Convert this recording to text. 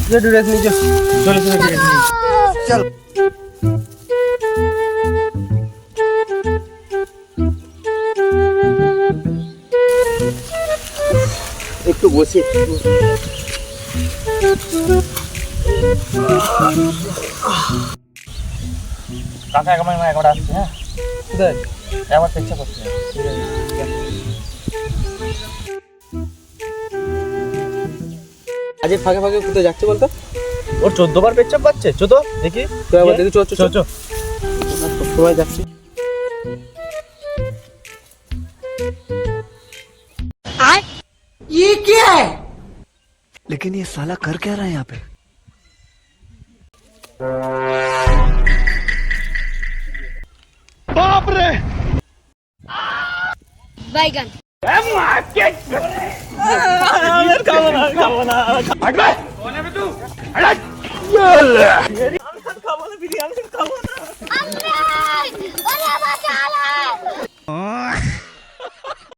Dress नीचे चलो चल একটু বসে কাকা একবার আসছে হ্যাঁ কোথায় একবার চেষ্টা করছে আজ ফাঁকে ফাঁকে কোথায় যাচ্ছে বলতো ওর 14 বার পেচ্ছাপ পাচ্ছে চো দেখি তো একবার দেখি চো সময় যাচ্ছে ये क्या है? लेकिन ये साला कर क्या रहा है यहाँ पे? बाप रे! बैगन বিরিয়ানি খাবো না